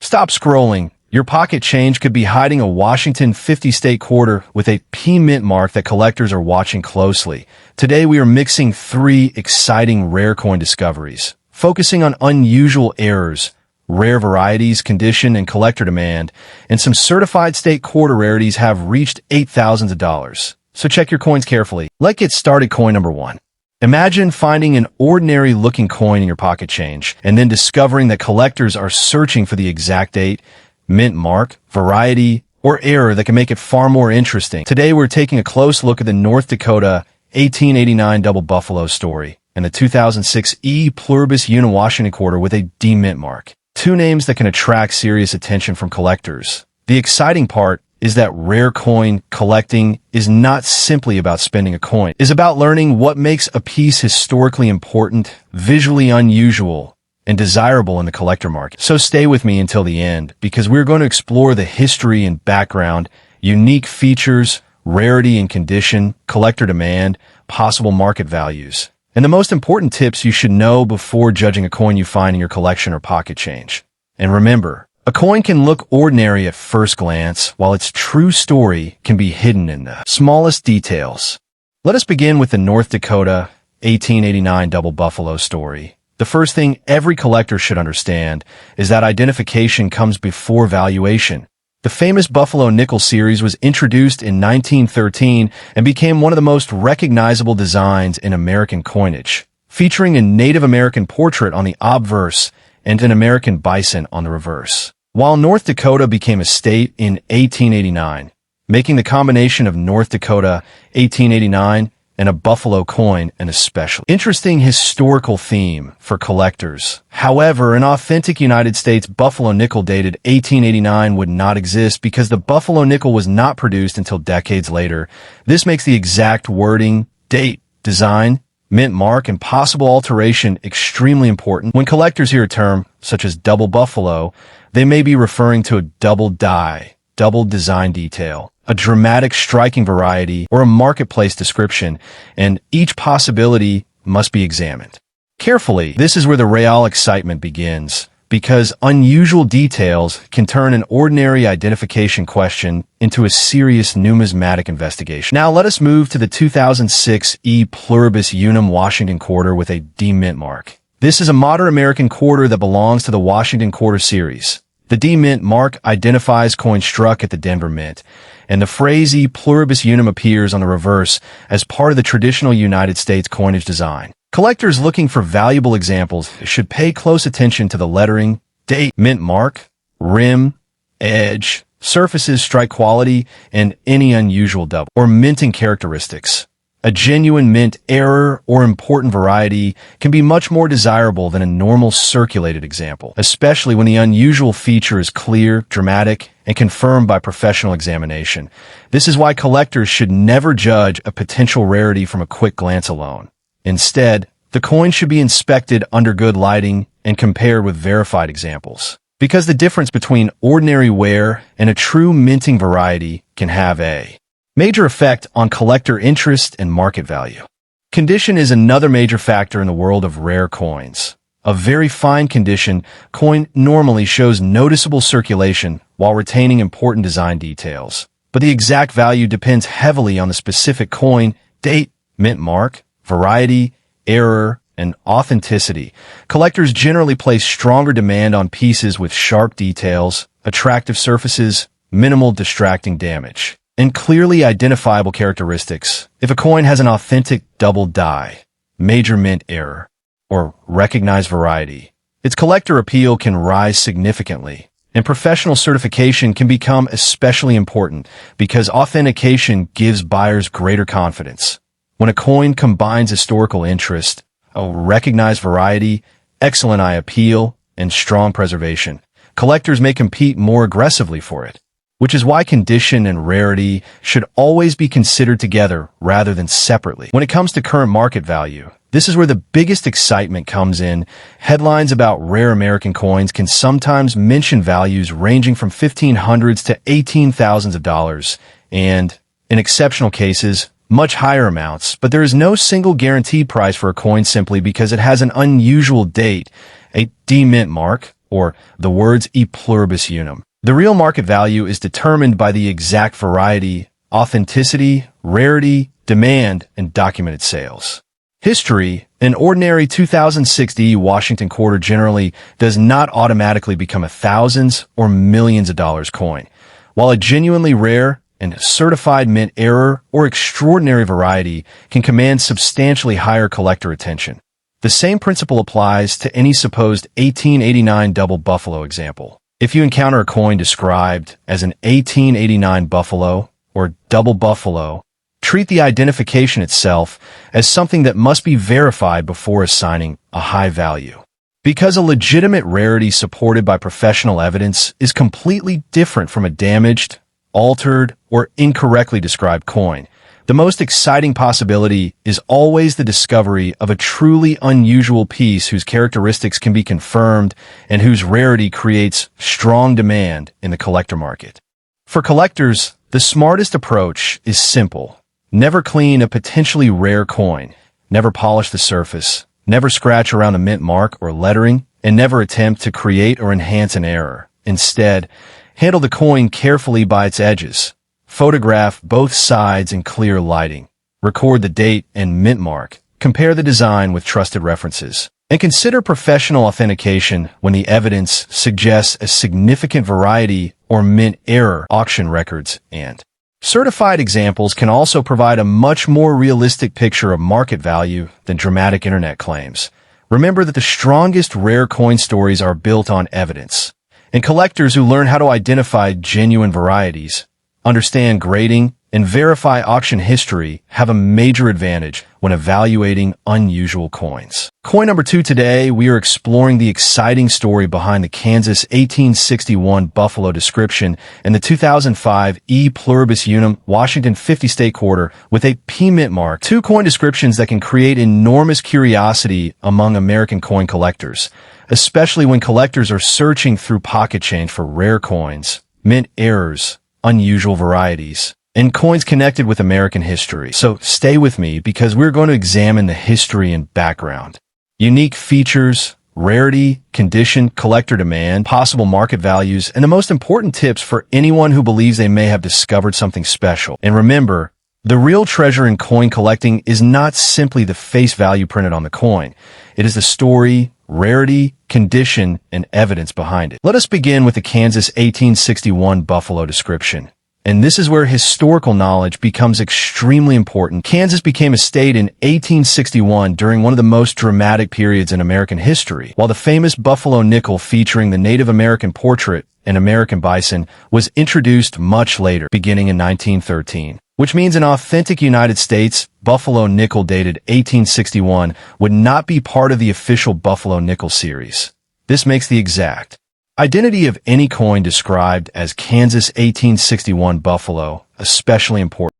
Stop scrolling. Your pocket change could be hiding a Washington 50 state quarter with a P mint mark that collectors are watching closely. Today we are mixing three exciting rare coin discoveries, focusing on unusual errors, rare varieties, condition, and collector demand, and some certified state quarter rarities have reached $8,000s. So check your coins carefully. Let's get started. Coin number one. Imagine finding an ordinary-looking coin in your pocket change, and then discovering that collectors are searching for the exact date, mint mark, variety, or error that can make it far more interesting. Today we're taking a close look at the North Dakota 1889 Double Buffalo story and the 2006 E Pluribus Unum Washington quarter with a D mint mark. Two names that can attract serious attention from collectors. The exciting part is that rare coin collecting is not simply about spending a coin. It's about learning what makes a piece historically important, visually unusual, and desirable in the collector market. So stay with me until the end, because we're going to explore the history and background, unique features, rarity and condition, collector demand, possible market values, and the most important tips you should know before judging a coin you find in your collection or pocket change. And remember, a coin can look ordinary at first glance, while its true story can be hidden in the smallest details. Let us begin with the North Dakota 1889 Double Buffalo story. The first thing every collector should understand is that identification comes before valuation. The famous Buffalo Nickel series was introduced in 1913 and became one of the most recognizable designs in American coinage, featuring a Native American portrait on the obverse and an American bison on the reverse. While North Dakota became a state in 1889, making the combination of North Dakota 1889 and a buffalo coin an especially interesting historical theme for collectors. However, an authentic United States buffalo nickel dated 1889 would not exist because the buffalo nickel was not produced until decades later. This makes the exact wording, date, design, mint mark, and possible alteration extremely important. When collectors hear a term such as double buffalo, they may be referring to a double die, double design detail, a dramatic striking variety, or a marketplace description, and each possibility must be examined carefully. This is where the real excitement begins, because unusual details can turn an ordinary identification question into a serious numismatic investigation. Now let us move to the 2006 E Pluribus Unum Washington quarter with a D mint mark. This is a modern American quarter that belongs to the Washington quarter series. The D mint mark identifies coins struck at the Denver Mint, and the phrase E Pluribus Unum appears on the reverse as part of the traditional United States coinage design. Collectors looking for valuable examples should pay close attention to the lettering, date, mint mark, rim, edge, surfaces, strike quality, and any unusual double or minting characteristics. A genuine mint error or important variety can be much more desirable than a normal circulated example, especially when the unusual feature is clear, dramatic, and confirmed by professional examination. This is why collectors should never judge a potential rarity from a quick glance alone. Instead, the coin should be inspected under good lighting and compared with verified examples, because the difference between ordinary wear and a true minting variety can have a major effect on collector interest and market value. Condition is another major factor in the world of rare coins. A very fine condition coin normally shows noticeable circulation while retaining important design details. But the exact value depends heavily on the specific coin, date, mint mark, variety, error, and authenticity. Collectors generally place stronger demand on pieces with sharp details, attractive surfaces, minimal distracting damage, and clearly identifiable characteristics. If a coin has an authentic double die, major mint error, or recognized variety, its collector appeal can rise significantly, and professional certification can become especially important because authentication gives buyers greater confidence. When a coin combines historical interest, a recognized variety, excellent eye appeal, and strong preservation, collectors may compete more aggressively for it, which is why condition and rarity should always be considered together rather than separately. When it comes to current market value, this is where the biggest excitement comes in. Headlines about rare American coins can sometimes mention values ranging from $1,500s to $18,000s, and, in exceptional cases, much higher amounts, but there is no single guaranteed price for a coin simply because it has an unusual date, a D mint mark, or the words e pluribus unum. The real market value is determined by the exact variety, authenticity, rarity, demand, and documented sales. History: an ordinary 2060 Washington quarter generally does not automatically become a thousands or millions of dollars coin, while a genuinely rare and certified mint error or extraordinary variety can command substantially higher collector attention. The same principle applies to any supposed 1889 double buffalo example. If you encounter a coin described as an 1889 buffalo or double buffalo, treat the identification itself as something that must be verified before assigning a high value. Because a legitimate rarity supported by professional evidence is completely different from a damaged, altered, or incorrectly described coin, the most exciting possibility is always the discovery of a truly unusual piece whose characteristics can be confirmed and whose rarity creates strong demand in the collector market. For collectors, the smartest approach is simple. Never clean a potentially rare coin, never polish the surface, never scratch around a mint mark or lettering, and never attempt to create or enhance an error. Instead, handle the coin carefully by its edges. Photograph both sides in clear lighting. Record the date and mint mark. Compare the design with trusted references. And consider professional authentication when the evidence suggests a significant variety or mint error. Auction records and certified examples can also provide a much more realistic picture of market value than dramatic internet claims. Remember that the strongest rare coin stories are built on evidence. And collectors who learn how to identify genuine varieties, understand grading, and verify auction history have a major advantage when evaluating unusual coins. Coin number 2 today, we are exploring the exciting story behind the Kansas 1861 Buffalo description and the 2005 E Pluribus Unum Washington 50 State Quarter with a P mint mark. Two coin descriptions that can create enormous curiosity among American coin collectors, especially when collectors are searching through pocket change for rare coins, mint errors, unusual varieties, and coins connected with American history. So stay with me because we're going to examine the history and background, unique features, rarity, condition, collector demand, possible market values, and the most important tips for anyone who believes they may have discovered something special. And remember, the real treasure in coin collecting is not simply the face value printed on the coin. It is the story, rarity, condition, and evidence behind it. Let us begin with the Kansas 1861 Buffalo description. And this is where historical knowledge becomes extremely important. Kansas became a state in 1861 during one of the most dramatic periods in American history. While the famous Buffalo nickel featuring the Native American portrait and American bison was introduced much later, beginning in 1913. Which means an authentic United States Buffalo nickel dated 1861 would not be part of the official Buffalo nickel series. This makes the exact identity of any coin described as Kansas 1861 Buffalo especially important.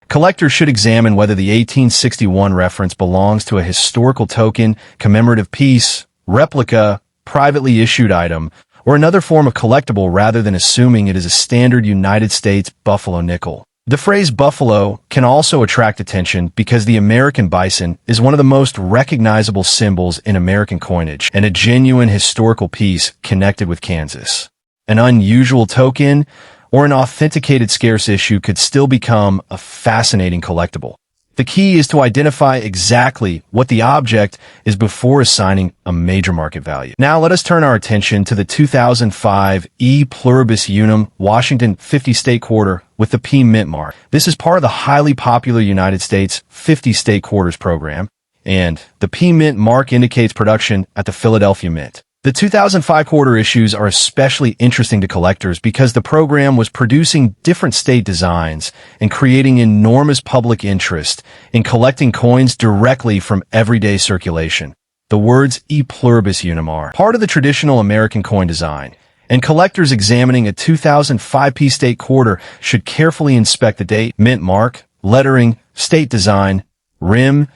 Collectors should examine whether the 1861 reference belongs to a historical token, commemorative piece, replica, privately issued item, or another form of collectible rather than assuming it is a standard United States Buffalo nickel. The phrase buffalo can also attract attention because the American bison is one of the most recognizable symbols in American coinage and a genuine historical piece connected with Kansas. An unusual token or an authenticated scarce issue could still become a fascinating collectible. The key is to identify exactly what the object is before assigning a major market value. Now let us turn our attention to the 2005 E Pluribus Unum Washington 50 State Quarter with the P mint mark. This is part of the highly popular United States 50 State Quarters program, and the P mint mark indicates production at the Philadelphia Mint. The 2005 quarter issues are especially interesting to collectors because the program was producing different state designs and creating enormous public interest in collecting coins directly from everyday circulation. The words E Pluribus Unum are part of the traditional American coin design, and collectors examining a 2005 P state quarter should carefully inspect the date, mint mark, lettering, state design, rim,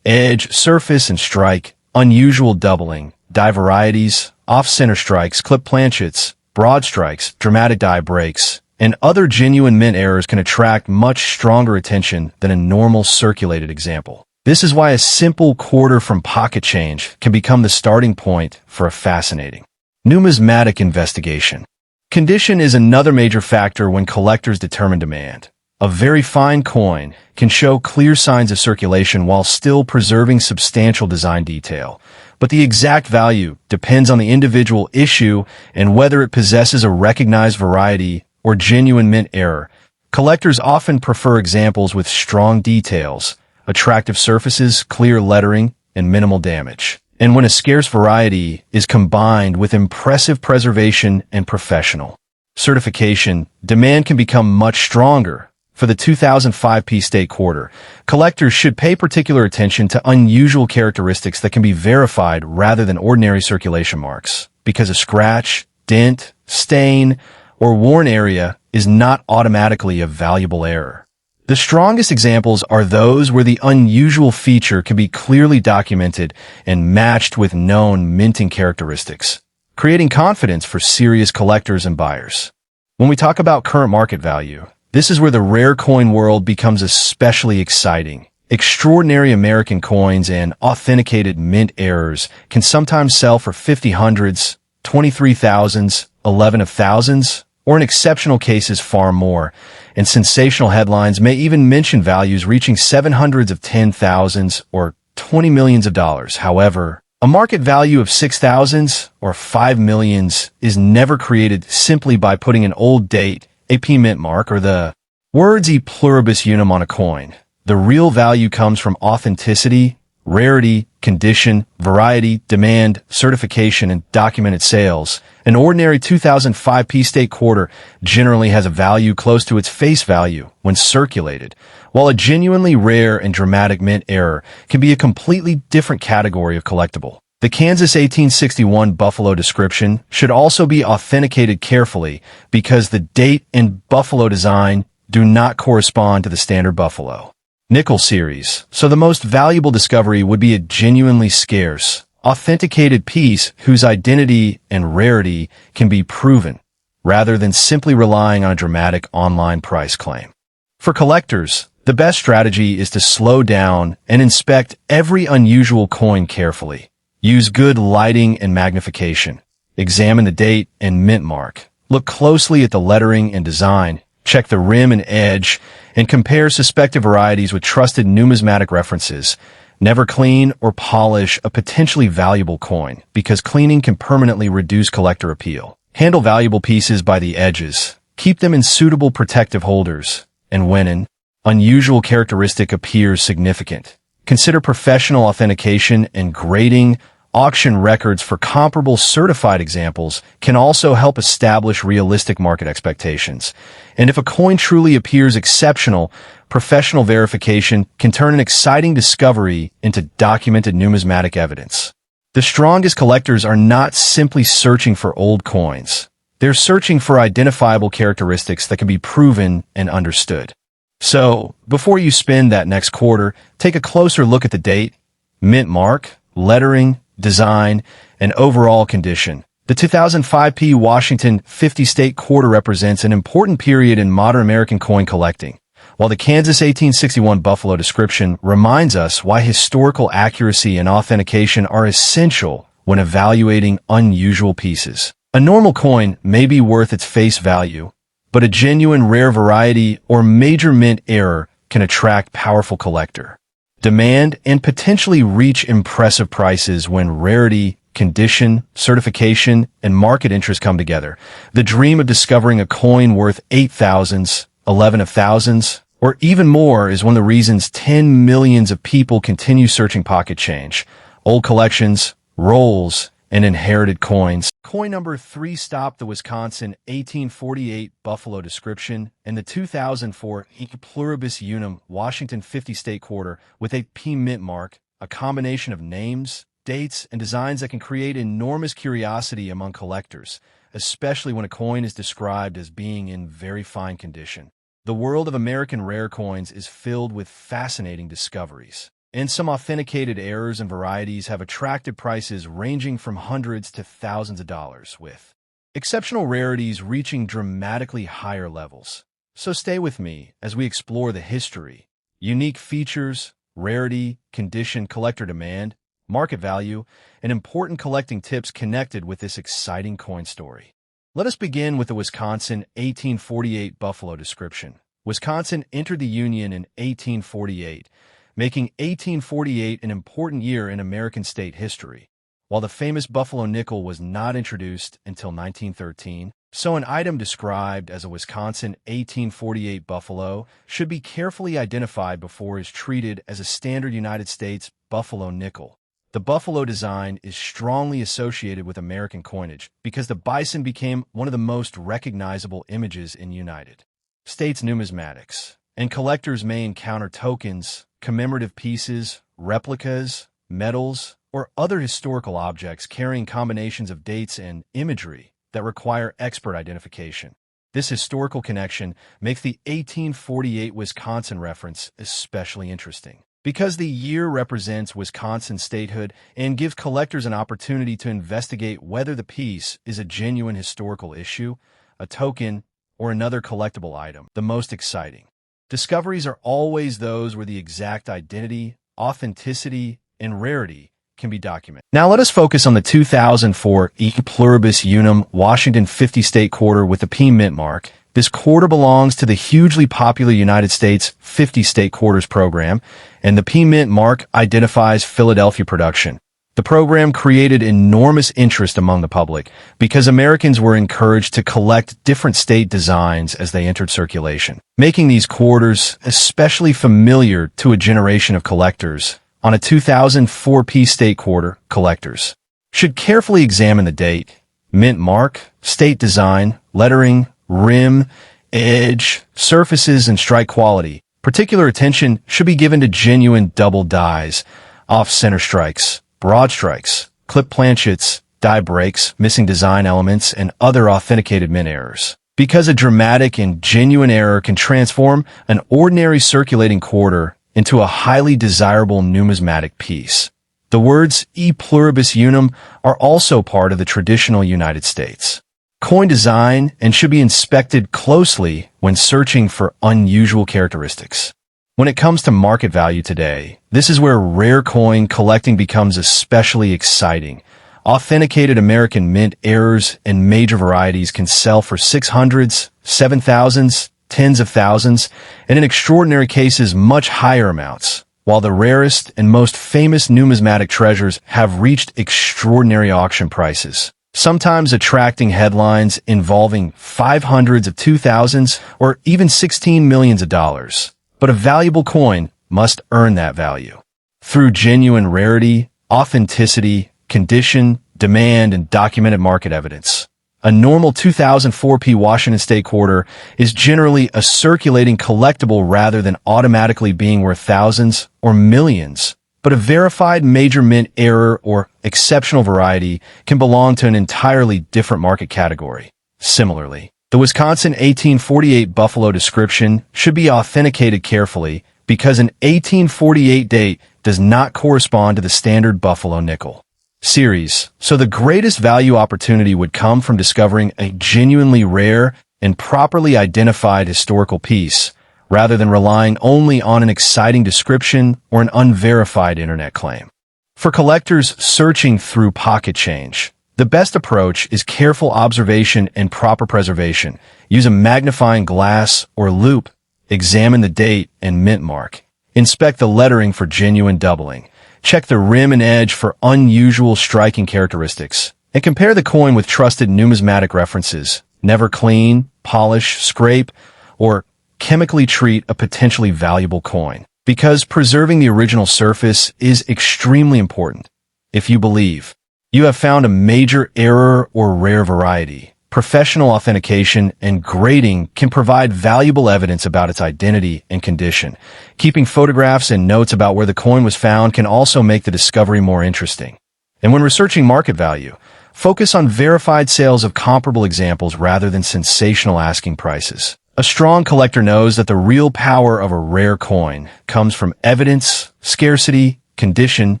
edge, surface, and strike, unusual doubling, die varieties, off-center strikes, clip planchets, broad strikes, dramatic die breaks, and other genuine mint errors can attract much stronger attention than a normal circulated example. This is why a simple quarter from pocket change can become the starting point for a fascinating Numismatic investigation. Condition is another major factor when collectors determine demand. A very fine coin can show clear signs of circulation while still preserving substantial design detail. But the exact value depends on the individual issue and whether it possesses a recognized variety or genuine mint error. Collectors often prefer examples with strong details, attractive surfaces, clear lettering, and minimal damage. And when a scarce variety is combined with impressive preservation and professional certification, demand can become much stronger. For the 2005 P-State Quarter, collectors should pay particular attention to unusual characteristics that can be verified rather than ordinary circulation marks, because a scratch, dent, stain, or worn area is not automatically a valuable error. The strongest examples are those where the unusual feature can be clearly documented and matched with known minting characteristics, creating confidence for serious collectors and buyers. When we talk about current market value, this is where the rare coin world becomes especially exciting. Extraordinary American coins and authenticated mint errors can sometimes sell for 50 hundreds, 23 thousands, 11 of thousands, or in exceptional cases far more, and sensational headlines may even mention values reaching 700s of 10 thousands or 20 millions of dollars. However, a market value of 6,000s or 5 millions is never created simply by putting an old date, a P mint mark, or the words e pluribus unum on a coin. The real value comes from authenticity, rarity, condition, variety, demand, certification, and documented sales. An ordinary 2005 P-State Quarter generally has a value close to its face value when circulated, while a genuinely rare and dramatic mint error can be a completely different category of collectible. The Kansas 1861 Buffalo description should also be authenticated carefully because the date and Buffalo design do not correspond to the standard Buffalo nickel series, so the most valuable discovery would be a genuinely scarce, authenticated piece whose identity and rarity can be proven, rather than simply relying on a dramatic online price claim. For collectors, the best strategy is to slow down and inspect every unusual coin carefully. Use good lighting and magnification. Examine the date and mint mark. Look closely at the lettering and design. Check the rim and edge, and compare suspected varieties with trusted numismatic references. Never clean or polish a potentially valuable coin, because cleaning can permanently reduce collector appeal. Handle valuable pieces by the edges. Keep them in suitable protective holders. And when an unusual characteristic appears significant, consider professional authentication and grading. Auction records for comparable certified examples can also help establish realistic market expectations. And if a coin truly appears exceptional, professional verification can turn an exciting discovery into documented numismatic evidence. The strongest collectors are not simply searching for old coins. They're searching for identifiable characteristics that can be proven and understood. So, before you spend that next quarter, take a closer look at the date, mint mark, lettering, design, and overall condition. The 2005 P. Washington 50 State Quarter represents an important period in modern American coin collecting, while the Kansas 1861 Buffalo description reminds us why historical accuracy and authentication are essential when evaluating unusual pieces. A normal coin may be worth its face value, but a genuine rare variety or major mint error can attract powerful collector demand and potentially reach impressive prices when rarity, condition, certification, and market interest come together. The dream of discovering a coin worth 8,000s, 11 of thousands, or even more is one of the reasons 10 millions of people continue searching pocket change, old collections, rolls, and inherited coins. Coin number 3 stopped the Wisconsin 1848 Buffalo description and the 2004 E Pluribus Unum Washington 50 State Quarter with a P mint mark, a combination of names, dates, and designs that can create enormous curiosity among collectors, especially when a coin is described as being in very fine condition. The world of American rare coins is filled with fascinating discoveries, and some authenticated errors and varieties have attracted prices ranging from hundreds to thousands of dollars, with exceptional rarities reaching dramatically higher levels. So stay with me as we explore the history, unique features, rarity, condition, collector demand, market value, and important collecting tips connected with this exciting coin story. Let us begin with the Wisconsin 1848 Buffalo description. Wisconsin entered the Union in 1848, making 1848 an important year in American state history. While the famous Buffalo nickel was not introduced until 1913, so an item described as a Wisconsin 1848 Buffalo should be carefully identified before it is treated as a standard United States Buffalo nickel. The Buffalo design is strongly associated with American coinage because the bison became one of the most recognizable images in United States numismatics, and collectors may encounter tokens, commemorative pieces, replicas, medals, or other historical objects carrying combinations of dates and imagery that require expert identification. This historical connection makes the 1848 Wisconsin reference especially interesting, because the year represents Wisconsin statehood and gives collectors an opportunity to investigate whether the piece is a genuine historical issue, a token, or another collectible item. The most exciting discoveries are always those where the exact identity, authenticity, and rarity can be documented. Now let us focus on the 2004 E Pluribus Unum Washington 50 State Quarter with the P Mint mark. This quarter belongs to the hugely popular United States 50 State Quarters program, and the P Mint mark identifies Philadelphia production. The program created enormous interest among the public because Americans were encouraged to collect different state designs as they entered circulation, making these quarters especially familiar to a generation of collectors. On a 2004 P State Quarter, collectors should carefully examine the date, mint mark, state design, lettering, rim, edge, surfaces, and strike quality. Particular attention should be given to genuine double dies, off-center strikes, broad strikes, clip planchets, die breaks, missing design elements, and other authenticated mint errors, because a dramatic and genuine error can transform an ordinary circulating quarter into a highly desirable numismatic piece. The words E Pluribus Unum are also part of the traditional United States coin design and should be inspected closely when searching for unusual characteristics. When it comes to market value today, this is where rare coin collecting becomes especially exciting. Authenticated American mint errors and major varieties can sell for 600s, 7,000s, tens of thousands, and in extraordinary cases much higher amounts, while the rarest and most famous numismatic treasures have reached extraordinary auction prices, sometimes attracting headlines involving 500s of 2,000s or even 16 millions of dollars. But a valuable coin must earn that value through genuine rarity, authenticity, condition, demand, and documented market evidence. A normal 2004 P Washington State Quarter is generally a circulating collectible rather than automatically being worth thousands or millions. But a verified major mint error or exceptional variety can belong to an entirely different market category. Similarly, the Wisconsin 1848 Buffalo description should be authenticated carefully because an 1848 date does not correspond to the standard Buffalo nickel series, so the greatest value opportunity would come from discovering a genuinely rare and properly identified historical piece, rather than relying only on an exciting description or an unverified internet claim. For collectors searching through pocket change, the best approach is careful observation and proper preservation. Use a magnifying glass or loupe, examine the date and mint mark, inspect the lettering for genuine doubling, check the rim and edge for unusual striking characteristics, and compare the coin with trusted numismatic references. Never clean, polish, scrape, or chemically treat a potentially valuable coin, because preserving the original surface is extremely important. If you believe you have found a major error or rare variety, professional authentication and grading can provide valuable evidence about its identity and condition. Keeping photographs and notes about where the coin was found can also make the discovery more interesting. And when researching market value, focus on verified sales of comparable examples rather than sensational asking prices. A strong collector knows that the real power of a rare coin comes from evidence, scarcity, condition,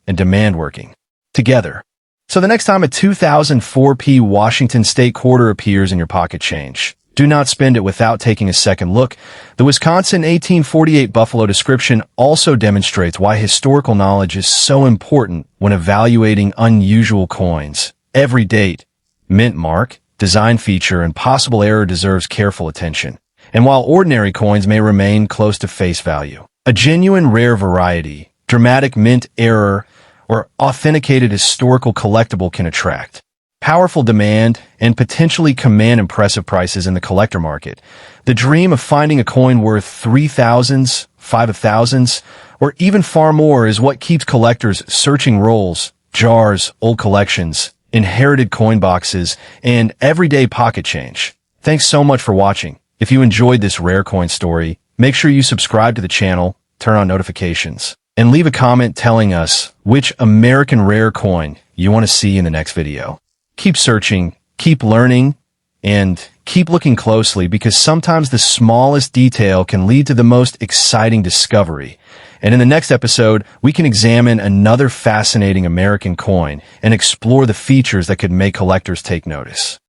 and demand working together. So the next time a 2004 P Washington State Quarter appears in your pocket change, Do not spend it without taking a second look. The Wisconsin 1848 Buffalo description also demonstrates why historical knowledge is so important when evaluating unusual coins. Every date, mint mark, design feature, and possible error deserves careful attention. And while ordinary coins may remain close to face value, a genuine rare variety, dramatic mint error, or authenticated historical collectible can attract powerful demand and potentially command impressive prices in the collector market. The dream of finding a coin worth 3,000s, 5,000s, or even far more is what keeps collectors searching rolls, jars, old collections, inherited coin boxes, and everyday pocket change. Thanks so much for watching. If you enjoyed this rare coin story, make sure you subscribe to the channel, turn on notifications, and leave a comment telling us which American rare coin you want to see in the next video. Keep searching, keep learning, and keep looking closely because sometimes the smallest detail can lead to the most exciting discovery. And in the next episode, we can examine another fascinating American coin and explore the features that could make collectors take notice.